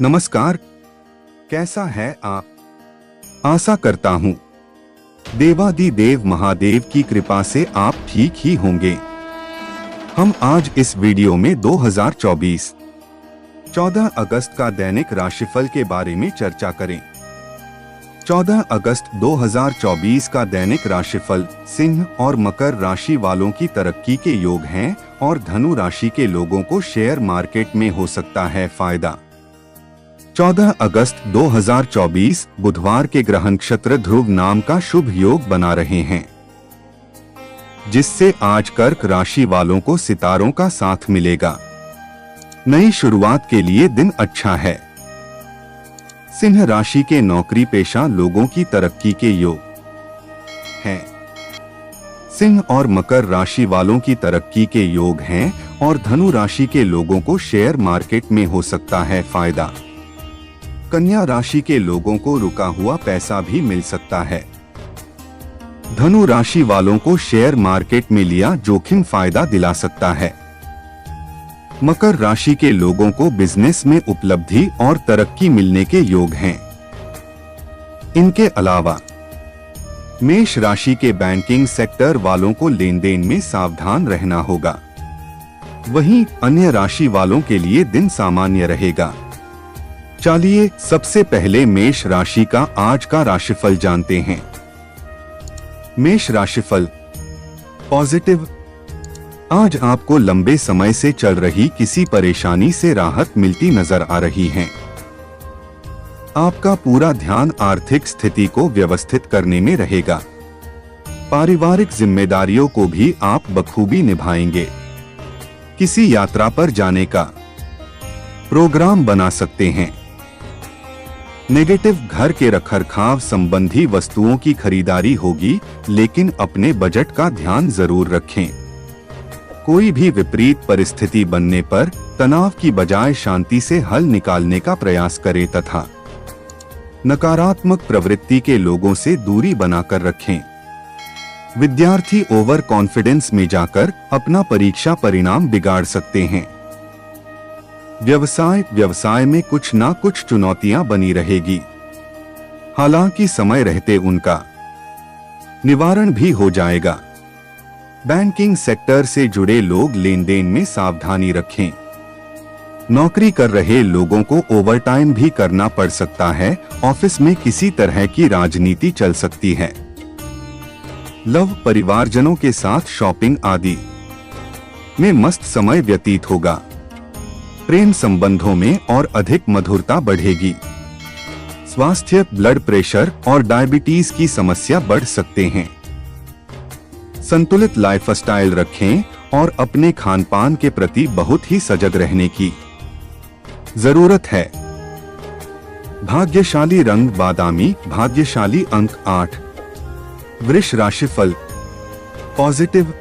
नमस्कार, कैसा है आप? आशा करता हूँ देवादिदेव महादेव की कृपा से आप ठीक ही होंगे। हम आज इस वीडियो में 2024 14 अगस्त का दैनिक राशिफल के बारे में चर्चा करें। 14 अगस्त 2024 का दैनिक राशिफल सिंह और मकर राशि वालों की तरक्की के योग हैं और धनु राशि के लोगों को शेयर मार्केट में हो सकता है फायदा। 14 अगस्त 2024 बुधवार के ग्रह नक्षत्र ध्रुव नाम का शुभ योग बना रहे हैं, जिससे आज कर्क राशि वालों को सितारों का साथ मिलेगा। नई शुरुआत के लिए दिन अच्छा है। सिंह राशि के नौकरी पेशा लोगों की तरक्की के योग हैं। सिंह और मकर राशि वालों की तरक्की के योग हैं और धनु राशि के लोगों को शेयर मार्केट में हो सकता है फायदा। कन्या राशि के लोगों को रुका हुआ पैसा भी मिल सकता है। धनु राशि वालों को शेयर मार्केट में लिया जोखिम फायदा दिला सकता है। मकर राशि के लोगों को बिजनेस में उपलब्धि और तरक्की मिलने के योग हैं। इनके अलावा मेष राशि के बैंकिंग सेक्टर वालों को लेन देन में सावधान रहना होगा। वहीं अन्य राशि वालों के लिए दिन सामान्य रहेगा। चलिए सबसे पहले मेष राशि का आज का राशिफल जानते हैं। मेष राशिफल पॉजिटिव। आज आपको लंबे समय से चल रही किसी परेशानी से राहत मिलती नजर आ रही है। आपका पूरा ध्यान आर्थिक स्थिति को व्यवस्थित करने में रहेगा। पारिवारिक जिम्मेदारियों को भी आप बखूबी निभाएंगे। किसी यात्रा पर जाने का प्रोग्राम बना सकते हैं। नेगेटिव, घर के रखरखाव संबंधी वस्तुओं की खरीदारी होगी, लेकिन अपने बजट का ध्यान जरूर रखें। कोई भी विपरीत परिस्थिति बनने पर तनाव की बजाय शांति से हल निकालने का प्रयास करें तथा नकारात्मक प्रवृत्ति के लोगों से दूरी बनाकर रखें। विद्यार्थी ओवर कॉन्फिडेंस में जाकर अपना परीक्षा परिणाम बिगाड़ सकते हैं। व्यवसाय में कुछ ना कुछ चुनौतियां बनी रहेगी, हालांकि समय रहते उनका निवारण भी हो जाएगा। बैंकिंग सेक्टर से जुड़े लोग लेन देन में सावधानी रखें। नौकरी कर रहे लोगों को ओवरटाइम भी करना पड़ सकता है। ऑफिस में किसी तरह की राजनीति चल सकती है। लव, परिवारजनों के साथ शॉपिंग आदि में मस्त समय व्यतीत होगा। प्रेम संबंधों में और अधिक मधुरता बढ़ेगी। स्वास्थ्य, ब्लड प्रेशर और डायबिटीज की समस्या बढ़ सकते हैं। संतुलित लाइफस्टाइल रखें और अपने खानपान के प्रति बहुत ही सजग रहने की जरूरत है। भाग्यशाली रंग बादामी, भाग्यशाली अंक 8। वृष राशिफल पॉजिटिव।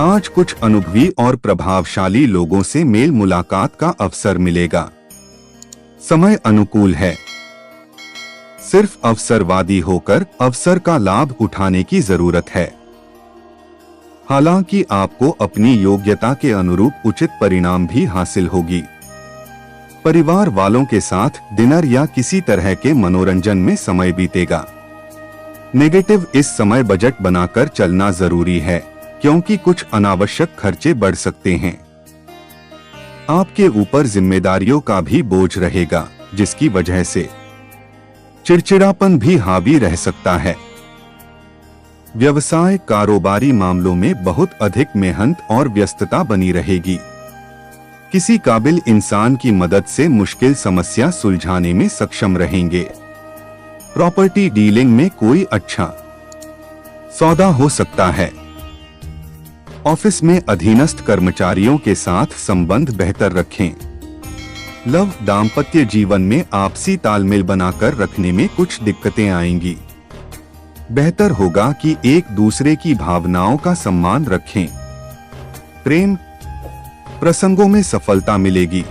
आज कुछ अनुभवी और प्रभावशाली लोगों से मेल मुलाकात का अवसर मिलेगा। समय अनुकूल है। सिर्फ अवसरवादी होकर अवसर का लाभ उठाने की जरूरत है। हालांकि आपको अपनी योग्यता के अनुरूप उचित परिणाम भी हासिल होगी। परिवार वालों के साथ डिनर या किसी तरह के मनोरंजन में समय बीतेगा। नेगेटिव, इस समय बजट बनाकर चलना जरूरी है, क्योंकि कुछ अनावश्यक खर्चे बढ़ सकते हैं। आपके ऊपर जिम्मेदारियों का भी बोझ रहेगा, जिसकी वजह से चिड़चिड़ापन भी हावी रह सकता है। व्यवसाय, कारोबारी मामलों में बहुत अधिक मेहनत और व्यस्तता बनी रहेगी। किसी काबिल इंसान की मदद से मुश्किल समस्या सुलझाने में सक्षम रहेंगे। प्रॉपर्टी डीलिंग में कोई अच्छा सौदा हो सकता है। ऑफिस में अधीनस्थ कर्मचारियों के साथ संबंध बेहतर रखें। लव, दाम्पत्य जीवन में आपसी तालमेल बनाकर रखने में कुछ दिक्कतें आएंगी। बेहतर होगा कि एक दूसरे की भावनाओं का सम्मान रखें। प्रेम प्रसंगों में सफलता मिलेगी।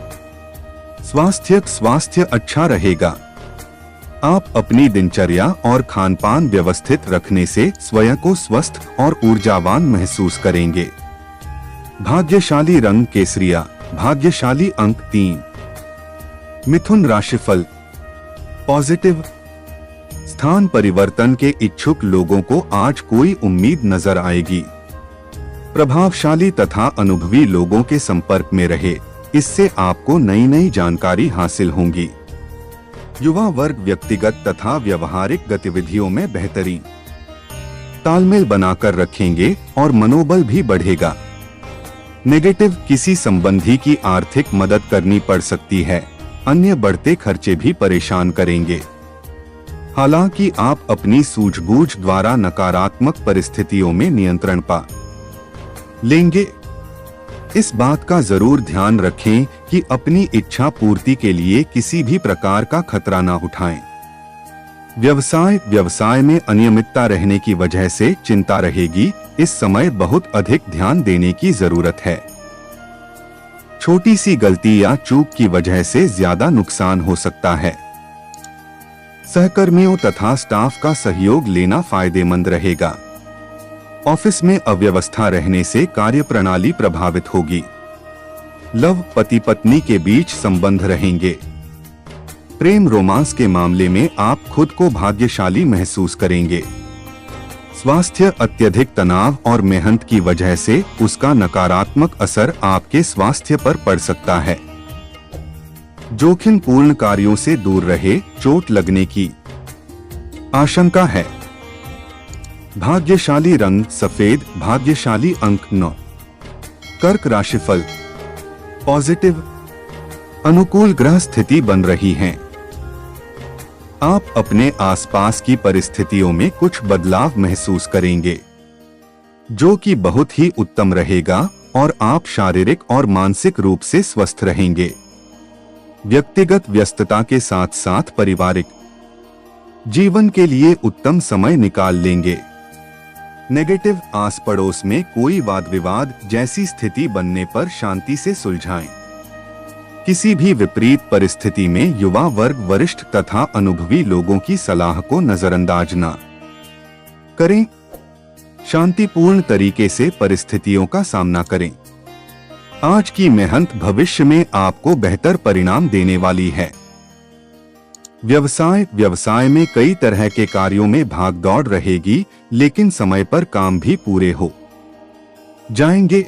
स्वास्थ्य अच्छा रहेगा। आप अपनी दिनचर्या और खानपान व्यवस्थित रखने से स्वयं को स्वस्थ और ऊर्जावान महसूस करेंगे। भाग्यशाली रंग केसरिया, भाग्यशाली अंक 3। मिथुन राशिफल पॉजिटिव। स्थान परिवर्तन के इच्छुक लोगों को आज कोई उम्मीद नजर आएगी। प्रभावशाली तथा अनुभवी लोगों के संपर्क में रहे, इससे आपको नई नई जानकारी हासिल होंगी। युवा वर्ग व्यक्तिगत तथा व्यवहारिक गतिविधियों में बेहतरीन तालमेल बनाकर रखेंगे और मनोबल भी बढ़ेगा। नेगेटिव, किसी संबंधी की आर्थिक मदद करनी पड़ सकती है, अन्य बढ़ते खर्चे भी परेशान करेंगे। हालांकि आप अपनी सूझबूझ द्वारा नकारात्मक परिस्थितियों में नियंत्रण पा लेंगे। इस बात का जरूर ध्यान रखें कि अपनी इच्छा पूर्ति के लिए किसी भी प्रकार का खतरा न उठाएं। व्यवसाय में अनियमितता रहने की वजह से चिंता रहेगी। इस समय बहुत अधिक ध्यान देने की जरूरत है। छोटी सी गलती या चूक की वजह से ज्यादा नुकसान हो सकता है। सहकर्मियों तथा स्टाफ का सहयोग लेना फायदेमंद रहेगा। ऑफिस में अव्यवस्था रहने से कार्यप्रणाली प्रभावित होगी। लव, पति पत्नी के बीच संबंध रहेंगे। प्रेम रोमांस के मामले में आप खुद को भाग्यशाली महसूस करेंगे। स्वास्थ्य, अत्यधिक तनाव और मेहनत की वजह से उसका नकारात्मक असर आपके स्वास्थ्य पर पड़ सकता है। जोखिमपूर्ण कार्यों से दूर रहे, चोट लगने की आशंका है। भाग्यशाली रंग सफेद, भाग्यशाली अंक 9। कर्क राशिफल पॉजिटिव। अनुकूल ग्रह स्थिति बन रही है। आप अपने आसपास की परिस्थितियों में कुछ बदलाव महसूस करेंगे, जो कि बहुत ही उत्तम रहेगा और आप शारीरिक और मानसिक रूप से स्वस्थ रहेंगे। व्यक्तिगत व्यस्तता के साथ साथ पारिवारिक जीवन के लिए उत्तम समय निकाल लेंगे। नेगेटिव, आस पड़ोस में कोई वाद विवाद जैसी स्थिति बनने पर शांति से सुलझाएं। किसी भी विपरीत परिस्थिति में युवा वर्ग वरिष्ठ तथा अनुभवी लोगों की सलाह को नजरअंदाज न करें। शांतिपूर्ण तरीके से परिस्थितियों का सामना करें। आज की मेहनत भविष्य में आपको बेहतर परिणाम देने वाली है। व्यवसाय में कई तरह के कार्यों में भागदौड़ रहेगी, लेकिन समय पर काम भी पूरे हो जाएंगे।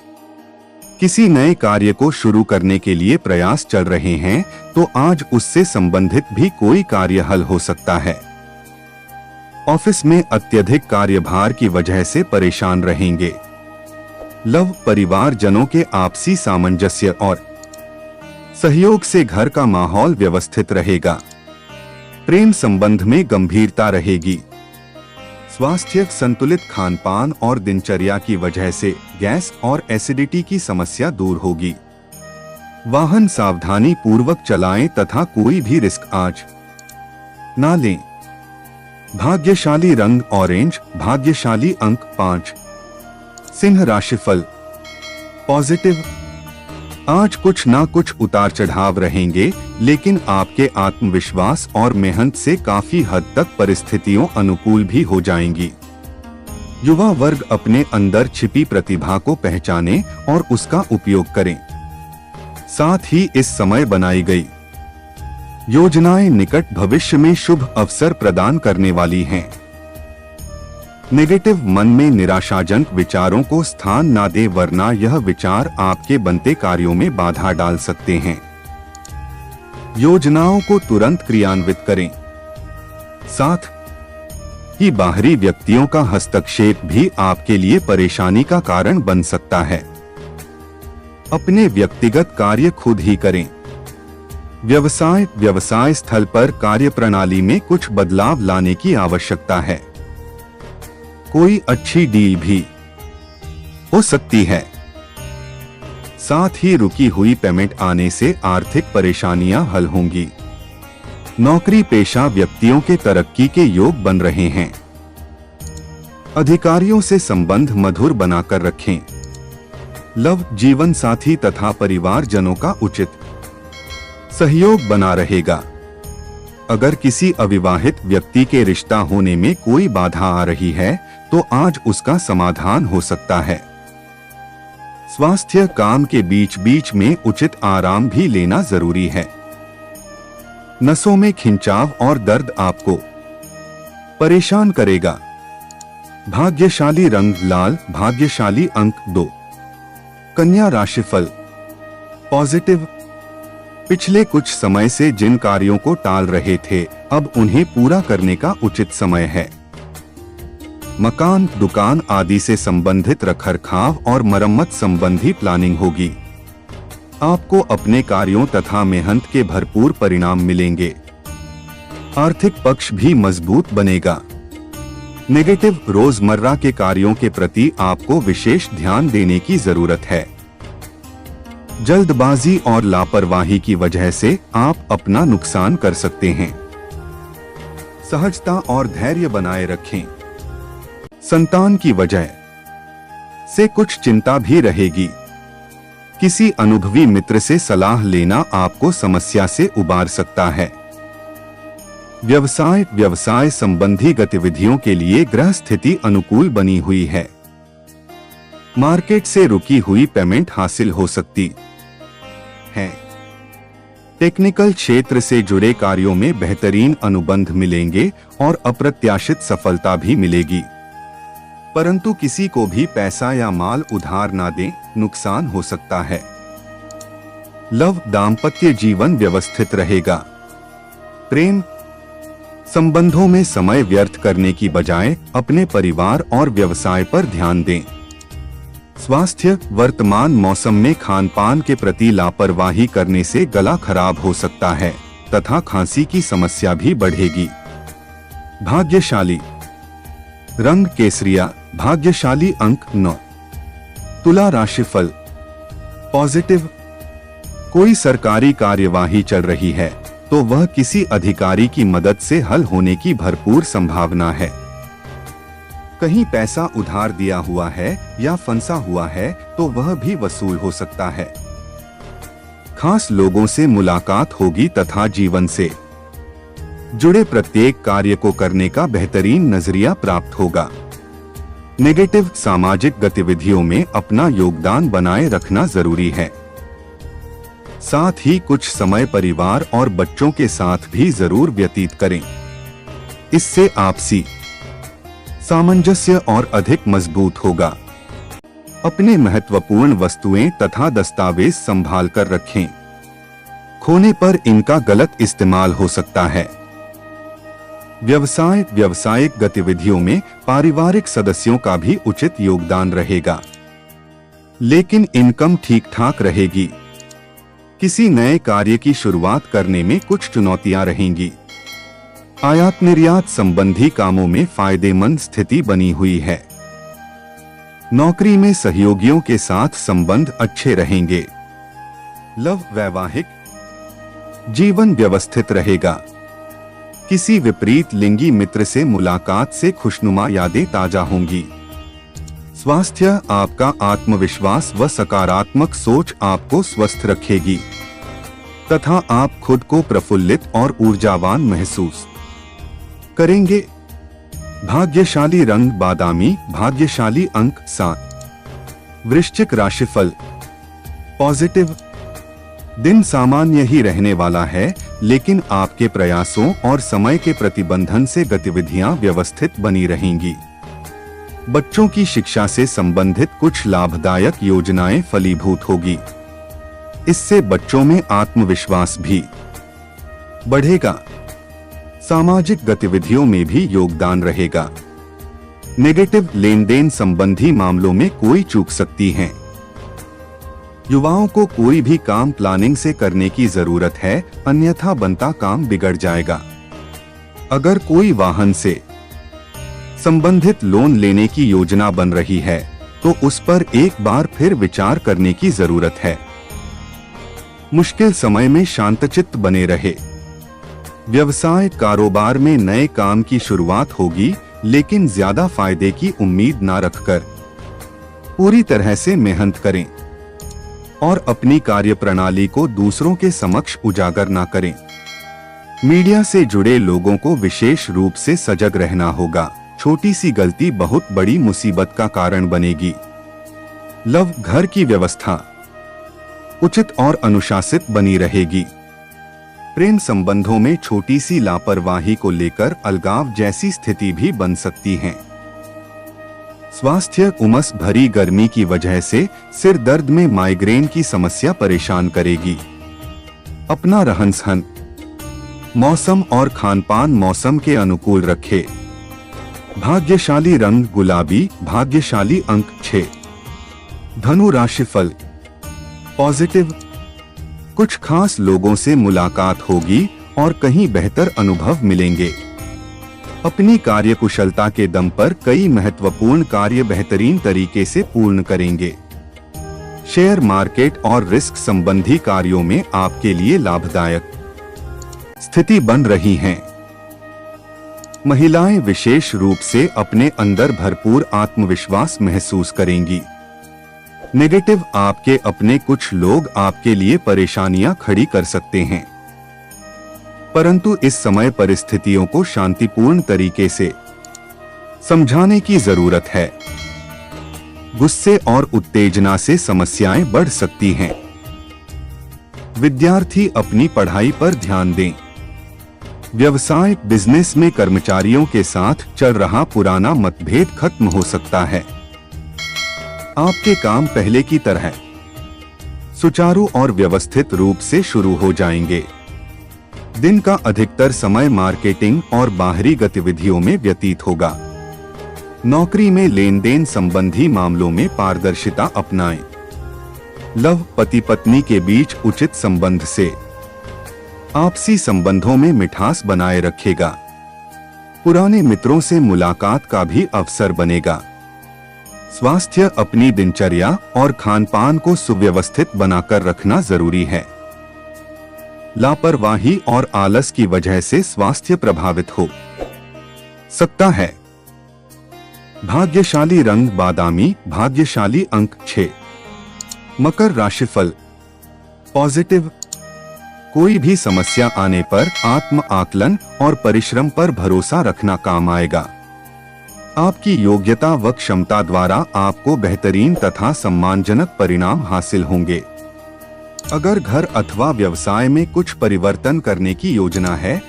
किसी नए कार्य को शुरू करने के लिए प्रयास चल रहे हैं तो आज उससे संबंधित भी कोई कार्य हल हो सकता है। ऑफिस में अत्यधिक कार्यभार की वजह से परेशान रहेंगे। लव, परिवारजनों के आपसी सामंजस्य और सहयोग से घर का माहौल व्यवस्थित रहेगा। प्रेम संबंध में गंभीरता रहेगी। स्वास्थ्य, संतुलित खानपान और दिनचर्या की वजह से गैस और एसिडिटी की समस्या दूर होगी। वाहन सावधानी पूर्वक चलाएं तथा कोई भी रिस्क आज ना लें। भाग्यशाली रंग ऑरेंज, भाग्यशाली अंक 5। सिंह राशिफल पॉजिटिव। आज कुछ ना कुछ उतार चढ़ाव रहेंगे, लेकिन आपके आत्मविश्वास और मेहनत से काफी हद तक परिस्थितियों अनुकूल भी हो जाएंगी। युवा वर्ग अपने अंदर छिपी प्रतिभा को पहचाने और उसका उपयोग करें। साथ ही इस समय बनाई गई योजनाएं निकट भविष्य में शुभ अवसर प्रदान करने वाली हैं। नेगेटिव, मन में निराशाजनक विचारों को स्थान ना दे, वरना यह विचार आपके बनते कार्यों में बाधा डाल सकते हैं। योजनाओं को तुरंत क्रियान्वित करें। साथ ही बाहरी व्यक्तियों का हस्तक्षेप भी आपके लिए परेशानी का कारण बन सकता है। अपने व्यक्तिगत कार्य खुद ही करें। व्यवसाय स्थल पर कार्यप्रणाली में कुछ बदलाव लाने की आवश्यकता है। कोई अच्छी डील भी हो सकती है। साथ ही रुकी हुई पेमेंट आने से आर्थिक परेशानियां हल होंगी। नौकरी पेशा व्यक्तियों के तरक्की के योग बन रहे हैं। अधिकारियों से संबंध मधुर बनाकर रखें। लव, जीवन साथी तथा परिवारजनों का उचित सहयोग बना रहेगा। अगर किसी अविवाहित व्यक्ति के रिश्ता होने में कोई बाधा आ रही है तो आज उसका समाधान हो सकता है। स्वास्थ्य, काम के बीच बीच में उचित आराम भी लेना जरूरी है। नसों में खिंचाव और दर्द आपको परेशान करेगा। भाग्यशाली रंग लाल, भाग्यशाली अंक 2। कन्या राशिफल पॉजिटिव। पिछले कुछ समय से जिन कार्यों को टाल रहे थे, अब उन्हें पूरा करने का उचित समय है। मकान, दुकान आदि से संबंधित रखरखाव और मरम्मत संबंधी प्लानिंग होगी। आपको अपने कार्यों तथा मेहनत के भरपूर परिणाम मिलेंगे। आर्थिक पक्ष भी मजबूत बनेगा। नेगेटिव, रोजमर्रा के कार्यों के प्रति आपको विशेष ध्यान देने की जरूरत है। जल्दबाजी और लापरवाही की वजह से आप अपना नुकसान कर सकते हैं। सहजता और धैर्य बनाए रखें। संतान की वजह से कुछ चिंता भी रहेगी। किसी अनुभवी मित्र से सलाह लेना आपको समस्या से उबार सकता है। व्यवसाय संबंधी गतिविधियों के लिए ग्रह स्थिति अनुकूल बनी हुई है। मार्केट से रुकी हुई पेमेंट हासिल हो सकती है। टेक्निकल क्षेत्र से जुड़े कार्यों में बेहतरीन अनुबंध मिलेंगे और अप्रत्याशित सफलता भी मिलेगी। परंतु किसी को भी पैसा या माल उधार ना दें, नुकसान हो सकता है। लव, दाम्पत्य जीवन व्यवस्थित रहेगा। प्रेम संबंधों में समय व्यर्थ करने की बजाय अपने परिवार और व्यवसाय पर ध्यान दें। स्वास्थ्य, वर्तमान मौसम में खानपान के प्रति लापरवाही करने से गला खराब हो सकता है तथा खांसी की समस्या भी बढ़ेगी। भाग्यशाली रंग केसरिया, भाग्यशाली अंक 9। तुला राशिफल पॉजिटिव। कोई सरकारी कार्यवाही चल रही है तो वह किसी अधिकारी की मदद से हल होने की भरपूर संभावना है। कहीं पैसा उधार दिया हुआ है या फंसा हुआ है तो वह भी वसूल हो सकता है। खास लोगों से मुलाकात होगी तथा जीवन से जुड़े प्रत्येक कार्य को करने का बेहतरीन नजरिया प्राप्त होगा। नेगेटिव, सामाजिक गतिविधियों में अपना योगदान बनाए रखना जरूरी है। साथ ही कुछ समय परिवार और बच्चों के साथ भी जरूर व्यतीत करें। इससे आपसी सामंजस्य और अधिक मजबूत होगा। अपने महत्वपूर्ण वस्तुएं तथा दस्तावेज संभाल कर रखें। खोने पर इनका गलत इस्तेमाल हो सकता है। व्यावसायिक गतिविधियों में पारिवारिक सदस्यों का भी उचित योगदान रहेगा, लेकिन इनकम ठीक ठाक रहेगी। किसी नए कार्य की शुरुआत करने में कुछ चुनौतियां रहेंगी। आयात निर्यात संबंधी कामों में फायदेमंद स्थिति बनी हुई है। नौकरी में सहयोगियों के साथ संबंध अच्छे रहेंगे। लव, वैवाहिक जीवन व्यवस्थित रहेगा। किसी विपरीत लिंगी मित्र से मुलाकात से खुशनुमा यादें ताजा होंगी। स्वास्थ्य, आपका आत्मविश्वास व सकारात्मक सोच आपको स्वस्थ रखेगी तथा आप खुद को प्रफुल्लित और ऊर्जावान महसूस करेंगे। भाग्यशाली रंग बादामी, भाग्यशाली अंक 7। वृश्चिक राशिफल पॉजिटिव। दिन सामान्य ही रहने वाला है, लेकिन आपके प्रयासों और समय के प्रतिबंधन से गतिविधियां व्यवस्थित बनी रहेंगी। बच्चों की शिक्षा से संबंधित कुछ लाभदायक योजनाएं फलीभूत होगी। इससे बच्चों में आत्मविश्वास भी बढ़ेगा। सामाजिक गतिविधियों में भी योगदान रहेगा। नेगेटिव, लेन देन संबंधी मामलों में कोई चूक सकती है। युवाओं को कोई भी काम प्लानिंग से करने की जरूरत है, अन्यथा बनता काम बिगड़ जाएगा। अगर कोई वाहन से संबंधित लोन लेने की योजना बन रही है तो उस पर एक बार फिर विचार करने की जरूरत है। मुश्किल समय में शांतचित्त बने रहे। व्यवसाय कारोबार में नए काम की शुरुआत होगी, लेकिन ज्यादा फायदे की उम्मीद ना रखकर पूरी तरह से मेहनत करें और अपनी कार्यप्रणाली को दूसरों के समक्ष उजागर ना करें। मीडिया से जुड़े लोगों को विशेष रूप से सजग रहना होगा। छोटी सी गलती बहुत बड़ी मुसीबत का कारण बनेगी। लव, घर की व्यवस्था उचित और अनुशासित बनी रहेगी। प्रेम संबंधों में छोटी सी लापरवाही को लेकर अलगाव जैसी स्थिति भी बन सकती है। स्वास्थ्य, उमस भरी गर्मी की वजह से सिर दर्द में माइग्रेन की समस्या परेशान करेगी। अपना रहन सहन, मौसम और खानपान मौसम के अनुकूल रखें। भाग्यशाली रंग गुलाबी, भाग्यशाली अंक 6। धनु राशिफल पॉजिटिव, कुछ खास लोगों से मुलाकात होगी और कहीं बेहतर अनुभव मिलेंगे। अपनी कार्यकुशलता के दम पर कई महत्वपूर्ण कार्य बेहतरीन तरीके से पूर्ण करेंगे। शेयर मार्केट और रिस्क संबंधी कार्यों में आपके लिए लाभदायक स्थिति बन रही हैं। महिलाएं विशेष रूप से अपने अंदर भरपूर आत्मविश्वास महसूस करेंगी। नेगेटिव, आपके अपने कुछ लोग आपके लिए परेशानियां खड़ी कर सकते हैं, परंतु इस समय परिस्थितियों को शांतिपूर्ण तरीके से समझाने की जरूरत है। गुस्से और उत्तेजना से समस्याएं बढ़ सकती हैं। विद्यार्थी अपनी पढ़ाई पर ध्यान दें। व्यवसाय, बिजनेस में कर्मचारियों के साथ चल रहा पुराना मतभेद खत्म हो सकता है। आपके काम पहले की तरह सुचारू और व्यवस्थित रूप से शुरू हो जाएंगे। दिन का अधिकतर समय मार्केटिंग और बाहरी गतिविधियों में व्यतीत होगा। नौकरी में लेन देन संबंधी मामलों में पारदर्शिता अपनाएं। लव, पति पत्नी के बीच उचित संबंध से आपसी संबंधों में मिठास बनाए रखेगा। पुराने मित्रों से मुलाकात का भी अवसर बनेगा। स्वास्थ्य, अपनी दिनचर्या और खानपान को सुव्यवस्थित बनाकर रखना जरूरी है। लापरवाही और आलस की वजह से स्वास्थ्य प्रभावित हो सकता है। भाग्यशाली रंग बादामी, भाग्यशाली अंक 6। मकर राशिफल पॉजिटिव, कोई भी समस्या आने पर आत्म आकलन और परिश्रम पर भरोसा रखना काम आएगा। आपकी योग्यता व क्षमता द्वारा आपको बेहतरीन तथा सम्मानजनक परिणाम हासिल होंगे। अगर घर अथवा व्यवसाय में कुछ परिवर्तन करने की योजना है,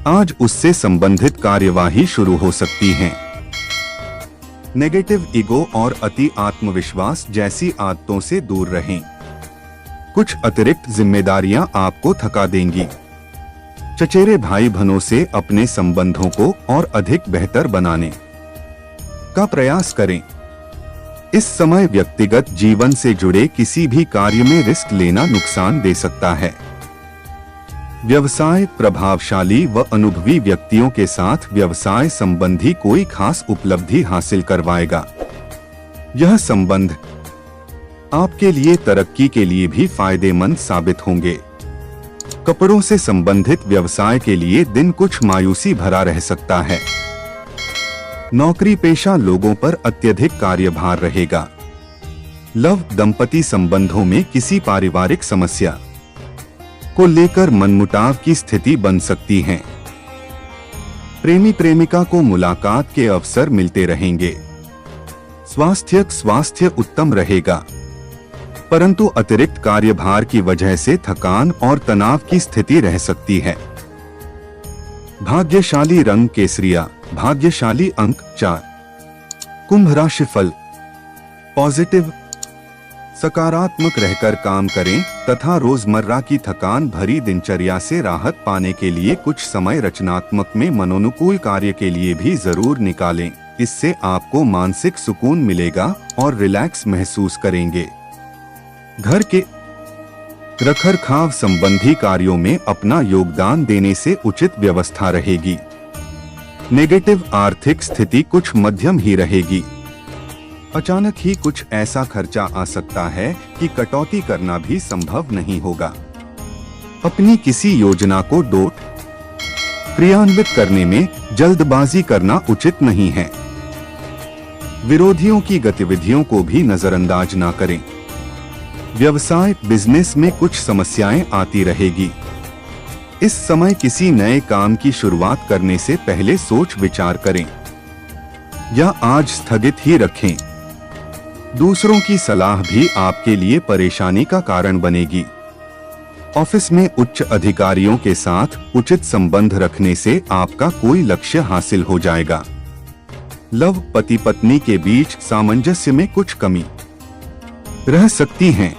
आज उससे संबंधित कार्यवाही शुरू हो सकती है। नेगेटिव, ईगो और अति आत्मविश्वास जैसी आदतों से दूर रहें। कुछ अतिरिक्त जिम्मेदारियां आपको थका देंगी। चचेरे भाई बहनों से अपने संबंधों को और अधिक बेहतर बनाने का प्रयास करें। इस समय व्यक्तिगत जीवन से जुड़े किसी भी कार्य में रिस्क लेना नुकसान दे सकता है। व्यवसाय, प्रभावशाली व अनुभवी व्यक्तियों के साथ व्यवसाय संबंधी कोई खास उपलब्धि हासिल करवाएगा। यह संबंध आपके लिए तरक्की के लिए भी फायदेमंद साबित होंगे। कपड़ों से संबंधित व्यवसाय के लिए दिन कुछ मायूसी भरा रह सकता है। नौकरी पेशा लोगों पर अत्यधिक कार्यभार रहेगा। लव, दंपति संबंधों में किसी पारिवारिक समस्या को लेकर मनमुटाव की स्थिति बन सकती है। प्रेमी प्रेमिका को मुलाकात के अवसर मिलते रहेंगे। स्वास्थ्य उत्तम रहेगा, परंतु अतिरिक्त कार्यभार की वजह से थकान और तनाव की स्थिति रह सकती है। भाग्यशाली रंग केसरिया, भाग्यशाली अंक 4। कुंभ राशिफल पॉजिटिव, सकारात्मक रहकर काम करें तथा रोजमर्रा की थकान भरी दिनचर्या से राहत पाने के लिए कुछ समय रचनात्मक में मनोनुकूल कार्य के लिए भी जरूर निकालें। इससे आपको मानसिक सुकून मिलेगा और रिलैक्स महसूस करेंगे। घर के रखरखाव संबंधी कार्यों में अपना योगदान देने से उचित व्यवस्था रहेगी। नेगेटिव, आर्थिक स्थिति कुछ मध्यम ही रहेगी। अचानक ही कुछ ऐसा खर्चा आ सकता है कि कटौती करना भी संभव नहीं होगा। अपनी किसी योजना को क्रियान्वित करने में जल्दबाजी करना उचित नहीं है। विरोधियों की गतिविधियों को भी नजरअंदाज न करें। व्यवसाय, बिजनेस में कुछ समस्याएं आती रहेगी। इस समय किसी नए काम की शुरुआत करने से पहले सोच विचार करें या आज स्थगित ही रखें। दूसरों की सलाह भी आपके लिए परेशानी का कारण बनेगी। ऑफिस में उच्च अधिकारियों के साथ उचित संबंध रखने से आपका कोई लक्ष्य हासिल हो जाएगा। लव पति पत्नी के बीच सामंजस्य में कुछ कमी रह सकती है,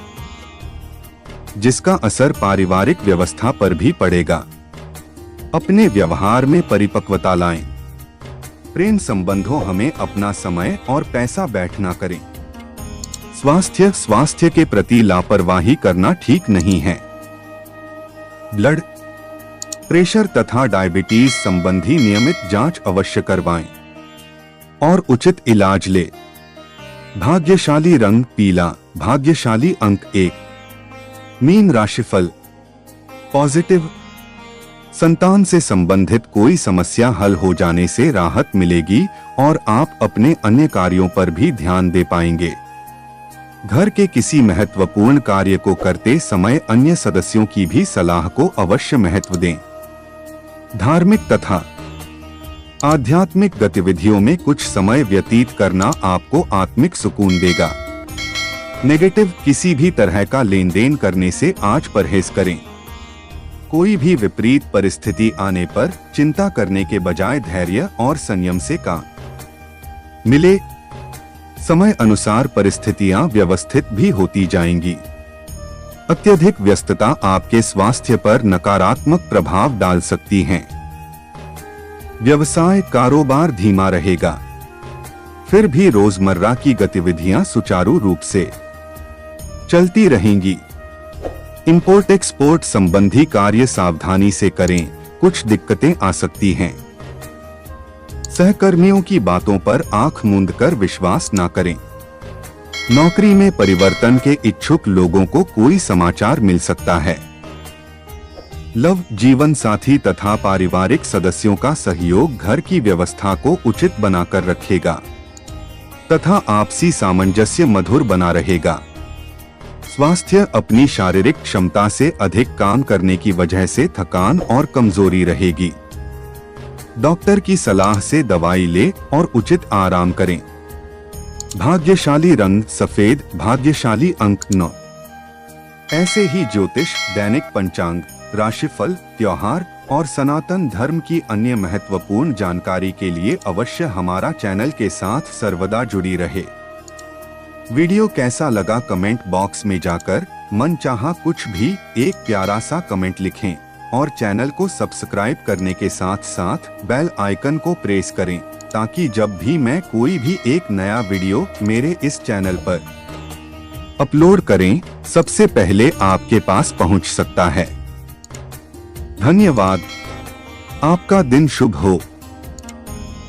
जिसका असर पारिवारिक व्यवस्था पर भी पड़ेगा। अपने व्यवहार में परिपक्वता लाएं। प्रेम संबंधों हमें अपना समय और पैसा बैठना करें। स्वास्थ्य के प्रति लापरवाही करना ठीक नहीं है। ब्लड प्रेशर तथा डायबिटीज संबंधी नियमित जांच अवश्य करवाएं और उचित इलाज ले। भाग्यशाली रंग पीला, भाग्यशाली अंक 1। मीन राशिफल पॉजिटिव। संतान से संबंधित कोई समस्या हल हो जाने से राहत मिलेगी और आप अपने अन्य कार्यों पर भी ध्यान दे पाएंगे। घर के किसी महत्वपूर्ण कार्य को करते समय अन्य सदस्यों की भी सलाह को अवश्य महत्व दें। धार्मिक तथा आध्यात्मिक गतिविधियों में कुछ समय व्यतीत करना आपको आत्मिक सुकून देगा। नेगेटिव, किसी भी तरह का लेन देन करने से आज परहेज करें। कोई भी विपरीत परिस्थिति आने पर चिंता करने के बजाय धैर्य और संयम से काम मिले। समय अनुसार परिस्थितियां व्यवस्थित भी होती जाएंगी। अत्यधिक व्यस्तता आपके स्वास्थ्य पर नकारात्मक प्रभाव डाल सकती है। व्यवसाय कारोबार धीमा रहेगा, फिर भी रोजमर्रा की गतिविधियां सुचारू रूप से चलती रहेंगी। इंपोर्ट एक्सपोर्ट संबंधी कार्य सावधानी से करें, कुछ दिक्कतें आ सकती हैं। सहकर्मियों की बातों पर आंख मूंद कर विश्वास न करें। नौकरी में परिवर्तन के इच्छुक लोगों को कोई समाचार मिल सकता है। लव, जीवन साथी तथा पारिवारिक सदस्यों का सहयोग घर की व्यवस्था को उचित बनाकर रखेगा तथा आपसी सामंजस्य मधुर बना रहेगा। स्वास्थ्य, अपनी शारीरिक क्षमता से अधिक काम करने की वजह से थकान और कमजोरी रहेगी। डॉक्टर की सलाह से दवाई ले और उचित आराम करें। भाग्यशाली रंग सफेद, भाग्यशाली अंक 9। ऐसे ही ज्योतिष, दैनिक पंचांग, राशिफल, त्योहार और सनातन धर्म की अन्य महत्वपूर्ण जानकारी के लिए अवश्य हमारा चैनल के साथ सर्वदा जुड़ी रहे। वीडियो कैसा लगा कमेंट बॉक्स में जाकर मनचाहा कुछ भी एक प्यारा सा कमेंट लिखें और चैनल को सब्सक्राइब करने के साथ साथ बेल आइकन को प्रेस करें ताकि जब भी मैं कोई भी एक नया वीडियो मेरे इस चैनल पर अपलोड करें सबसे पहले आपके पास पहुंच सकता है। धन्यवाद। आपका दिन शुभ हो।